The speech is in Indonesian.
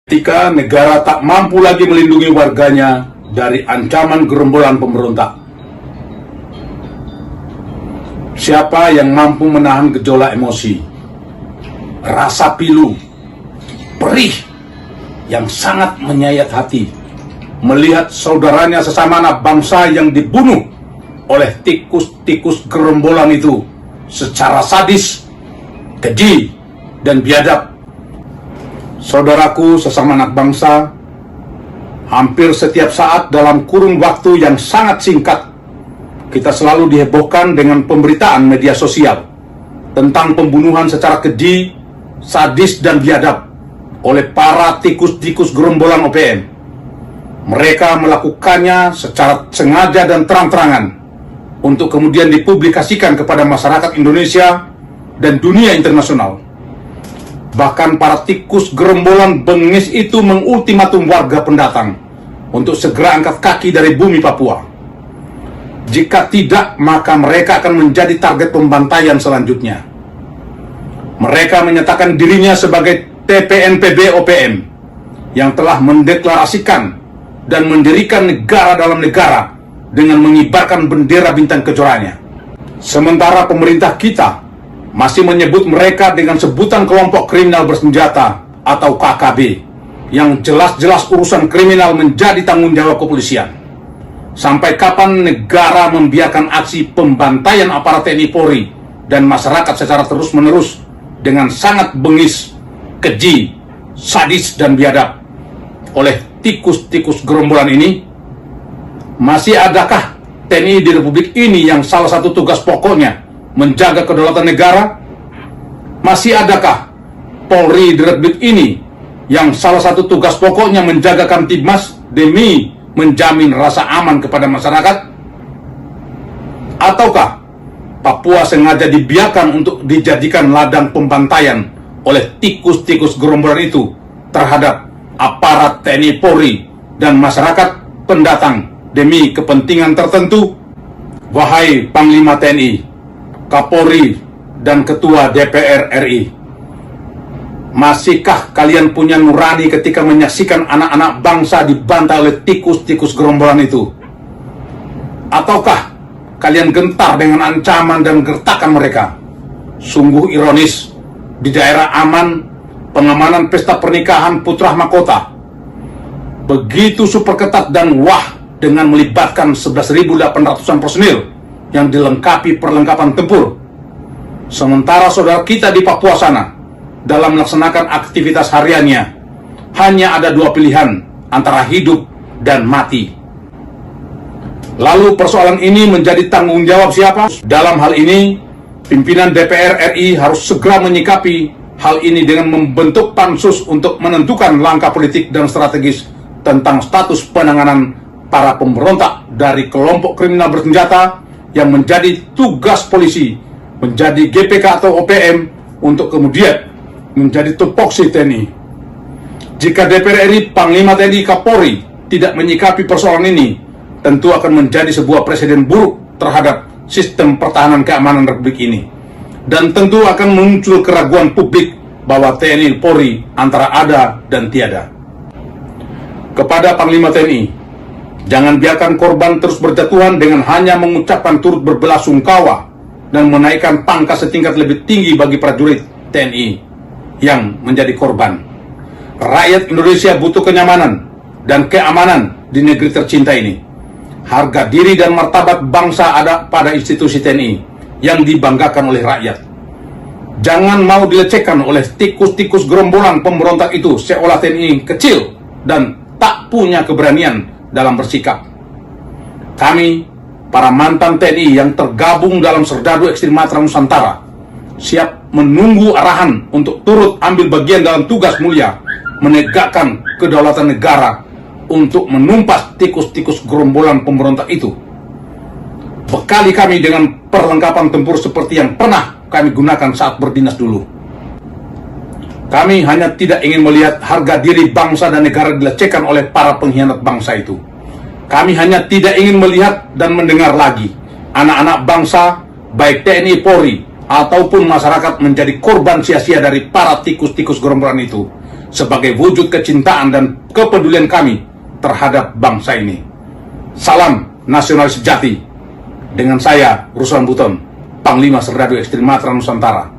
Ketika negara tak mampu lagi melindungi warganya dari ancaman gerombolan pemberontak. Siapa yang mampu menahan gejolak emosi, rasa pilu, perih yang sangat menyayat hati melihat saudaranya sesama anak bangsa yang dibunuh oleh tikus-tikus gerombolan itu secara sadis, keji, dan biadab. Saudaraku sesama anak bangsa, hampir setiap saat dalam kurun waktu yang sangat singkat, kita selalu dihebohkan dengan pemberitaan media sosial tentang pembunuhan secara keji, sadis, dan biadab oleh para tikus-tikus gerombolan OPM. Mereka melakukannya secara sengaja dan terang-terangan untuk kemudian dipublikasikan kepada masyarakat Indonesia dan dunia internasional. Bahkan para tikus gerombolan bengis itu mengultimatum warga pendatang untuk segera angkat kaki dari bumi Papua. Jika tidak, maka mereka akan menjadi target pembantaian selanjutnya. Mereka menyatakan dirinya sebagai TPNPB OPM yang telah mendeklarasikan dan mendirikan negara dalam negara dengan mengibarkan bendera bintang kejoranya. Sementara pemerintah kita masih menyebut mereka dengan sebutan kelompok kriminal bersenjata atau KKB, yang jelas-jelas urusan kriminal menjadi tanggung jawab kepolisian. Sampai kapan negara membiarkan aksi pembantaian aparat TNI Polri dan masyarakat secara terus-menerus dengan sangat bengis, keji, sadis, dan biadab oleh tikus-tikus gerombolan ini? Masih adakah TNI di Republik ini yang salah satu tugas pokoknya menjaga kedaulatan negara? Masih adakah Polri di Republik ini yang salah satu tugas pokoknya menjaga Kamtibmas demi menjamin rasa aman kepada masyarakat? Ataukah Papua sengaja dibiarkan untuk dijadikan ladang pembantaian oleh tikus-tikus gerombolan itu terhadap aparat TNI Polri dan masyarakat pendatang demi kepentingan tertentu? Wahai Panglima TNI, Kapolri, dan Ketua DPR RI, masihkah kalian punya nurani ketika menyaksikan anak-anak bangsa dibantai oleh tikus-tikus gerombolan itu? Ataukah kalian gentar dengan ancaman dan gertakan mereka? Sungguh ironis, di daerah aman, pengamanan pesta pernikahan putra mahkota begitu super ketat dan wah, dengan melibatkan 11.800-an personil yang dilengkapi perlengkapan tempur. Sementara saudara kita di Papua sana, dalam melaksanakan aktivitas hariannya, hanya ada dua pilihan, antara hidup dan mati. Lalu persoalan ini menjadi tanggung jawab siapa? Dalam hal ini, pimpinan DPR RI harus segera menyikapi hal ini dengan membentuk pansus untuk menentukan langkah politik dan strategis tentang status penanganan para pemberontak dari kelompok kriminal bersenjata yang menjadi tugas polisi, menjadi GPK atau OPM, untuk kemudian menjadi tupoksi TNI. Jika DPR RI, Panglima TNI, Kapolri tidak menyikapi persoalan ini, tentu akan menjadi sebuah presiden buruk terhadap sistem pertahanan keamanan Republik ini. Dan tentu akan muncul keraguan publik bahwa TNI Polri antara ada dan tiada. Kepada Panglima TNI, jangan biarkan korban terus berjatuhan dengan hanya mengucapkan turut berbelasungkawa dan menaikkan pangkat setingkat lebih tinggi bagi prajurit TNI yang menjadi korban. Rakyat Indonesia butuh kenyamanan dan keamanan di negeri tercinta ini. Harga diri dan martabat bangsa ada pada institusi TNI yang dibanggakan oleh rakyat. Jangan mau dilecehkan oleh tikus-tikus gerombolan pemberontak itu seolah TNI kecil dan tak punya keberanian dalam bersikap. Kami, para mantan TNI yang tergabung dalam Serdadu Ekstrim Matra Nusantara, siap menunggu arahan untuk turut ambil bagian dalam tugas mulia menegakkan kedaulatan negara untuk menumpas tikus-tikus gerombolan pemberontak itu. Bekali kami dengan perlengkapan tempur seperti yang pernah kami gunakan saat berdinas dulu. Kami hanya tidak ingin melihat harga diri bangsa dan negara dilecehkan oleh para pengkhianat bangsa itu. Kami hanya tidak ingin melihat dan mendengar lagi anak-anak bangsa, baik TNI Polri ataupun masyarakat, menjadi korban sia-sia dari para tikus-tikus gerombolan itu. sebagai wujud kecintaan dan kepedulian kami terhadap bangsa ini. Salam nasionalis sejati. Dengan saya, Ruslan Buton, Panglima Serdadu Ekstrim Matra Nusantara.